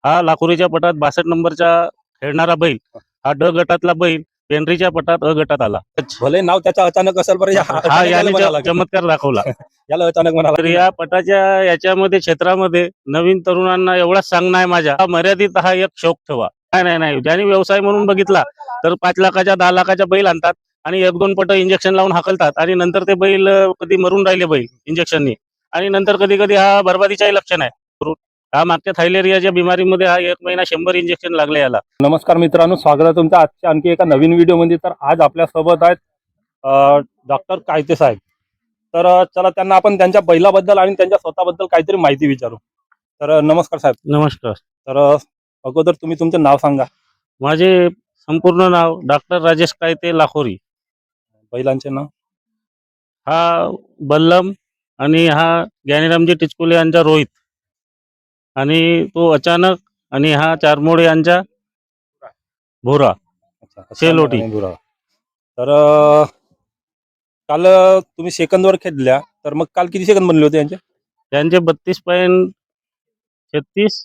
हा लाखोरीच्या पटात 62 नंबरचा खेळणारा बैल, हा ड गटातला बैल पेंढरीच्या पटात अ गटात आला. भले नाव त्याचा अचानक असेल बरं हा याने चमत्कार दाखवला. याला अचानक म्हणाला तर या पटाच्या याच्यामध्ये क्षेत्रामध्ये नवीन तरुणांना एवढाच सांगणं आहे माझ्या, मर्यादित हा एक शौक ठेवा. नाही ज्यांनी व्यवसाय म्हणून बघितला तर 5 लाखाच्या 10 लाखाच्या बैल आणतात आणि 1-2 पट इंजेक्शन लावून हाकलतात आणि नंतर ते बैल कधी मरून राहिले बैल इंजेक्शननी, आणि नंतर कधी कधी हा बरबादीचाही लक्षण आहे. हा मागच्या थायलेरियाच्या बिमारीमध्ये हा 1 महिना 100 इंजेक्शन लागले याला. नमस्कार मित्रांनो, स्वागत आहे तुमचं आजच्या आणखी एका नवीन व्हिडिओमध्ये. तर आज आपल्या सोबत आहेत डॉक्टर कायते साहेब. तर चला त्यांना आपण त्यांच्या बैलाबद्दल आणि त्यांच्या स्वतःबद्दल काहीतरी माहिती विचारू. तर नमस्कार साहेब. नमस्कार. तर अगोदर तुम्ही तुमचं नाव सांगा. माझे संपूर्ण नाव डॉक्टर राजेश कायते लाखोरी. बैलांचे नाव? हा बल्लम आणि हा ज्ञानीरामजी टिचकुले यांचा रोहित, आणि तो अचानक, आणि हा चारमोडे यांचा भोरा. शेलोटी. तर काल तुम्ही सेकंदवर खेळल्या, तर मग काल किती सेकंद बनले होते त्यांचे 32.36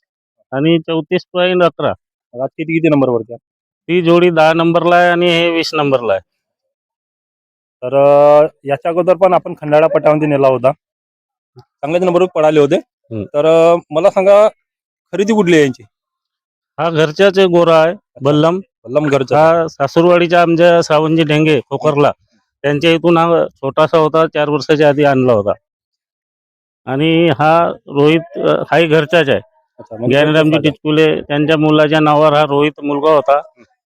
आणि 34.11. आज किती नंबरवरती? ती जोडी 10 नंबरला आहे आणि हे 20 नंबरला आहे. तर याच्या अगोदर पण आपण खंडाळा पटामध्ये नेला होता, चांगल्याच नंबरवर पळाले होते. तर मला सांगा, खरेदी कुठली आहे यांची? हा घरच्याच गोरा आहे बल्लम. घरचा? हा सासूरवाडीच्या आमच्या सावंजी ढेंगे खोकरला, त्यांच्या इथून हा छोटासा होता, 4 वर्षाच्या आधी आणला होता. आणि हा रोहित हाही घरचाच आहे. ज्ञानीरामजी टिचकुले त्यांच्या मुलाच्या नावावर हा रोहित मुलगा होता.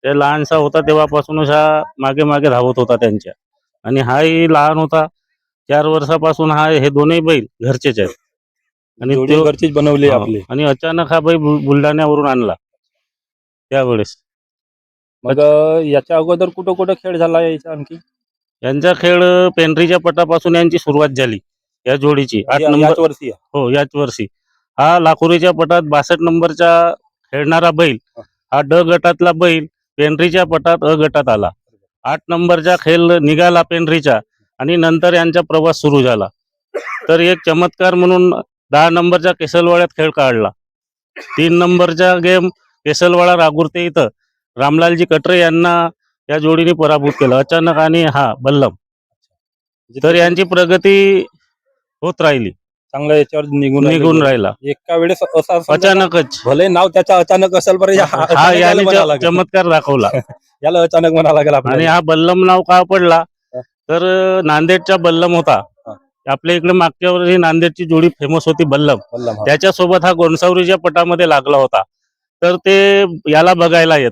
ते लहानसा होता तेव्हापासूनच हा मागे मागे धावत होता त्यांच्या, आणि हाही लहान होता 4 वर्षापासून. हा हे दोन्ही बैल घरचेच आहेत आणि घरचीच बनवली आपली. आणि अचानक हा बैल बुलढाण्यावरून आणला त्यावेळेस. मग याच्या अगोदर कुठं कुठं खेळ झाला याचा आणखी? यांचा खेळ पेंढरीच्या पटापासून यांची सुरुवात झाली या जोडीची. 8 नंबर वर्षी? हो, याच वर्षी. हा लाखोरीच्या पटात 62 नंबरचा खेळणारा बैल, हा ड गटातला बैल पेंढरीच्या पटात अ गटात आला. 8 नंबरचा खेळ निघाला पेंढरीचा, आणि नंतर यांचा प्रवास सुरू झाला. तर एक चमत्कार म्हणून 10 नंबरचा केसलवाड्यात खेळ काढला. 3 नंबरचा गेम केसलवाडा रागुर्ते इथं रामलालजी कटरे यांना या जोडीने पराभूत केलं अचानक, आणि हा बल्लम. तर यांची प्रगती होत राहिली, चांगलं याच्यावर निघून राहिला. एका वेळेस असा अचानकच, भले नाव त्याचा अचानक असेल बरं, हा याने चमत्कार दाखवला. याला अचानक म्हणा लागेल. आणि हा बल्लम नाव का पडला, तर नांदेडचा बल्लम होता. आपल्या इकडे मागच्या वर्षी नांदेडची जोडी फेमस होती बल्लम, त्याच्यासोबत हा गोंसावरीच्या पटामध्ये लागला होता. तर ते याला बघायला येत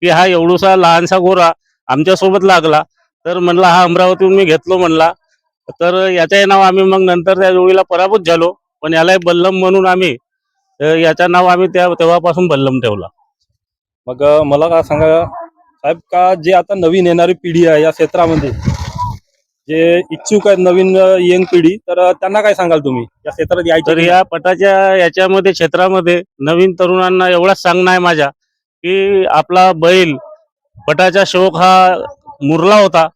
की हा एवढूसा लहानसा गोरा आमच्या सोबत लागला, तर म्हणला हा अमरावतीहून मी घेतलो म्हणला. तर याचे नाव आम्ही मग नंतर त्या जोडीला पराभूत झालो, पण याला बल्लम म्हणून आम्ही याचं नाव आम्ही तेव्हापासून बल्लम ठेवला. मग मला काय सांगा साहेब, का जे आता नवीन येणारी पिढी आहे या क्षेत्रामध्ये, जे इच्छुक आहेत नवीन यंग पिढी, तर त्यांना काय सांगाल तुम्ही या क्षेत्रात यायचं? तर या पटाच्या याच्यामध्ये क्षेत्रामध्ये नवीन तरुणांना एवढाच सांगणं आहे माझ्या, की आपला बैल पटाचा शौक हा मुरला होता,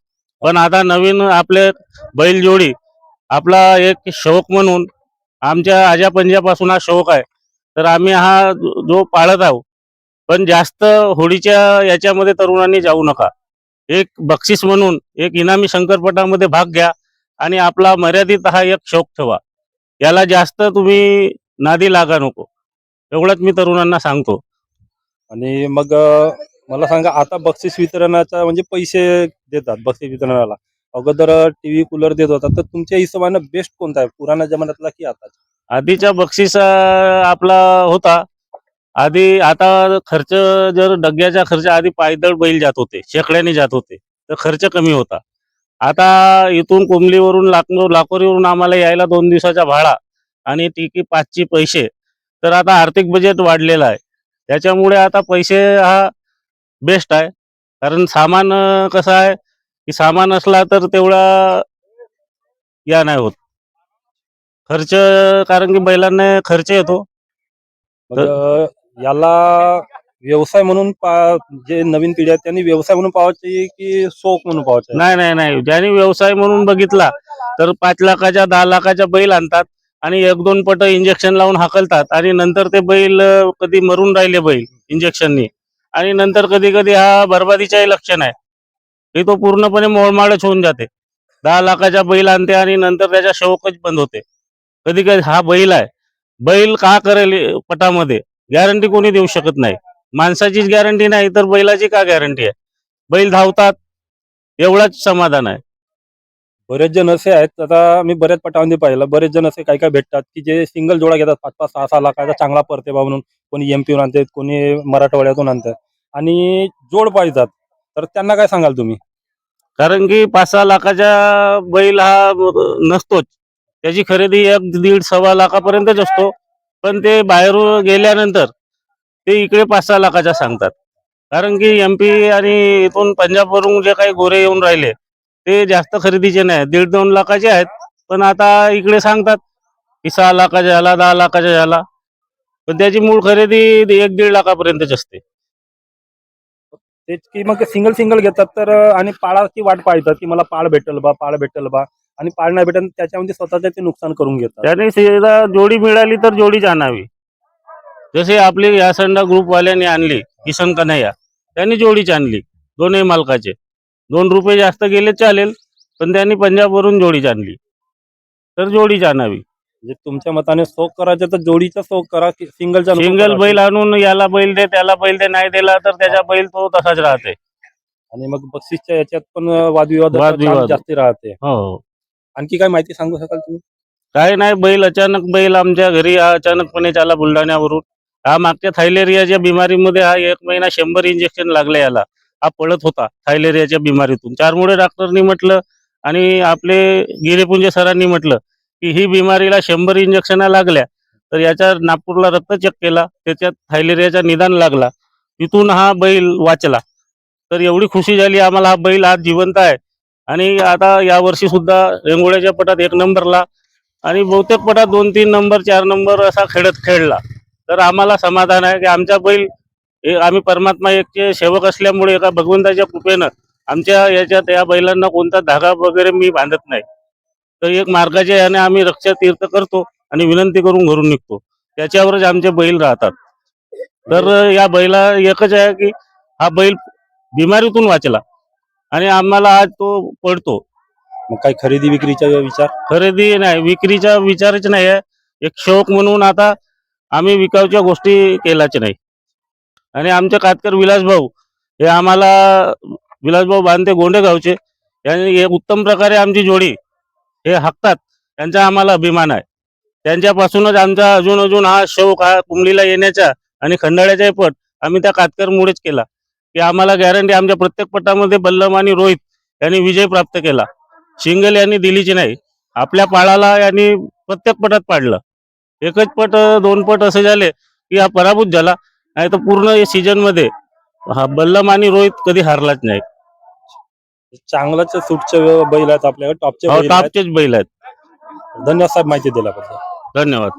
पण आता नवीन आपले बैल जोडी आपला एक शौक म्हणून, आमच्या आजा पंजापासून हा शौक आहे, तर आम्ही हा जो पाळत आहोत. पण जास्त होडीच्या याच्यामध्ये तरुणांनी जाऊ नका. एक बक्षीस म्हणून एक इनामी शंकरपटामध्ये भाग घ्या, आणि आपला मर्यादित हा एक शौक ठेवा. याला जास्त तुम्ही नादी लागा नको, एवढंच मी तरुणांना सांगतो. आणि मग मला सांगा, आता बक्षीस वितरणाचा म्हणजे पैसे देतात बक्षीस वितरणाला, अगोदर टीव्ही कूलर देत होता, तर तुमच्या हिशोबाने बेस्ट कोणता आहे, पुराणा जमान्यातला की आता? आधीचा बक्षीस आपला होता आधी. आता खर्च, जर डग्याचा खर्च, आधी पायदळ बैल जात होते, शेकड्याने जात होते, तर खर्च कमी होता. आता इथून कोंबलीवरून लाकोरीवरून आम्हाला यायला 2 दिवसाचा भाडा आणि टिकी 5ची पैसे. तर आता आर्थिक बजेट वाढलेलं आहे, त्याच्यामुळे आता पैसे हा बेस्ट आहे. कारण सामान कसं आहे की सामान असला तर तेवढा या नाही होत खर्च, कारण की बैलांना खर्च येतो. याला व्यवसाय म्हणून जे नवीन पिढी आहेत त्यांनी व्यवसाय म्हणून पाहायचे की शौक म्हणून पाहायचे? नाही, ज्यांनी व्यवसाय म्हणून बघितला तर 5 लाखाच्या 10 लाखाच्या बैल आणतात आणि 1-2 पट इंजेक्शन लावून हाकलतात आणि नंतर ते बैल कधी मरून राहिले बैल इंजेक्शननी आणि नंतर कधी कधी हा बरबादीचाही लक्षण आहे की तो पूर्णपणे मोळमाळच होऊन जाते. 10 लाखाचा बैल आणते आणि नंतर त्याच्या शौकच बंद होते. कधी कधी हा बैल आहे, बैल का करेल पटामध्ये गॅरंटी कोणी देऊ शकत नाही. माणसाचीच गॅरंटी नाही तर बैलाची का गॅरंटी आहे. बैल धावतात एवढाच समाधान आहे. बरेच जण असे आहेत, आता मी बऱ्याच पटामध्ये पाहिलं, बरेच जण असे काही काही भेटतात की जे सिंगल जोडा घेतात 5-5, 6-6 लाखाचा चांगला परतेबा म्हणून. कोणी एमपीहून आणतात, कोणी मराठवाड्यातून आणतात आणि जोड पाहिजेत. तर त्यांना काय सांगाल तुम्ही? कारण की 5-6 लाखाचा बैल हा नसतोच. त्याची खरेदी 1-1.5-1.25 लाखापर्यंतच असतो. पण ते बाहेर गेल्यानंतर ते इकडे 5-6 लाखाचा सांगतात. कारण की एमपी आणि इथून पंजाबवरून जे काही गोरे येऊन राहिले ते जास्त खरेदीचे नाही, 1.5-2 लाखाचे आहेत. पण आता इकडे सांगतात की 6 लाखाचा झाला, 10 लाखाचा झाला. पण त्याची मूळ खरेदी 1-1.5 लाखापर्यंतच असते. तेच की मग सिंगल सिंगल घेतात तर आणि पाळाची वाट पाहतात की मला पाळ भेटेल बा आणि पाळ नाही भेटेल त्याच्यामध्ये स्वतःचे ते नुकसान करून घेतात. त्याने सीधा जोडी मिळाली तर जोडीच आणावी. जसे आपली यासंडा ग्रुपवाल्यांनी आणली किसन कन्हैया, त्यांनी जोडीच आणली दोन्ही मालकाचे. 2 रुपये जास्त गेले चालेल, पण त्यांनी पंजाबवरून जोडीच आणली तर जोडीच आणावी. म्हणजे तुमच्या मताने शौक करायचं तर जोडीचा शौक करा की सिंगलचा नको सिंगल करा? बैल आणून याला बैल दे त्याला बैल दे नाही दिला तर त्याचा बैल तो तसाच राहते. आणि मग बक्षीसच्या याच्यात पण वादविवादाचा वादविवाद. चान्स जास्ती राहते. हो, आणखी काय माहिती सांगू शकाल तुम्ही? काय नाही, बैल आमच्या घरी हा अचानकपणे आला बुलढाण्यावरून. हा मागच्या थायलेरियाच्या बिमारीमध्ये हा 1 महिना 100 इंजेक्शन लागले याला. हा पळत होता थायलेरियाच्या बिमारीतून. त्यामुळे डॉक्टरनी म्हटलं आणि आपले गिरेपुंजे सरांनी म्हटलं की ही बिमारीला 100 इंजेक्शन लागल्या तर याच्या नागपूरला रक्त चेक केला, त्याच्यात थायलेरियाचा निदान लागला. तिथून हा बैल वाचला. तर एवढी खुशी झाली आम्हाला, हा बैल आज जिवंत आहे आणि आता यावर्षी सुद्धा रेंगोळ्याच्या पटात 1 नंबरला आणि बहुतेक पटात 2-3 नंबर 4 नंबर असा खेळला. तर आम्हाला समाधान आहे की आमचा बैल आम्ही परमात्मा एकचे सेवक असल्यामुळे एका भगवंताच्या कृपेनं आमच्या याच्यात या बैलांना कोणता धागा वगैरे मी बांधत नाही. तर एक मार्गाच्या याने आम्ही रक्षा तीर्थ करतो आणि विनंती करून घरून निघतो. त्याच्यावरच आमचे बैल राहतात. तर या बैला एकच आहे की हा बैल बिमारीतून वाचला आणि आम्हाला आज तो पडतो. मग काही खरेदी विक्रीचा विचार? खरेदी नाही, विक्रीचा विचारच नाही आहे. एक शौक म्हणून आता आम्ही विकायच्या गोष्टी केल्याच नाही. आणि आमचे कातकर विलासभाऊ हे आम्हाला, विलासभाऊ बांधते गोंडेगावचे, यांनी एक उत्तम प्रकारे आमची जोडी हे हाकतात. त्यांचा आम्हाला अभिमान आहे. त्यांच्यापासूनच आमचा अजून हा शौक हा कुंबलीला येण्याचा आणि खंडाळ्याचाही पट आम्ही त्या कातकरमुळेच केला की आम्हाला गॅरंटी आमच्या प्रत्येक पटामध्ये बल्लम आणि रोहित यांनी विजय प्राप्त केला. शिंगल यांनी दिलीची नाही. आपल्या पाळाला यांनी प्रत्येक पटात पाडलं. एकच पट 2 पट असे झाले की हा पराभूत झाला, नाही तर पूर्ण सीजन मध्ये हा बल्लम आणि रोहित कधी हारलाच नाही. चांगलाच सूटचे बैल आहेत आपल्याकडे, टॉपचे बैल आहेत. टॉपचेच बैल आहेत. धन्यवाद साहेब माहिती दिल्याबद्दल. धन्यवाद.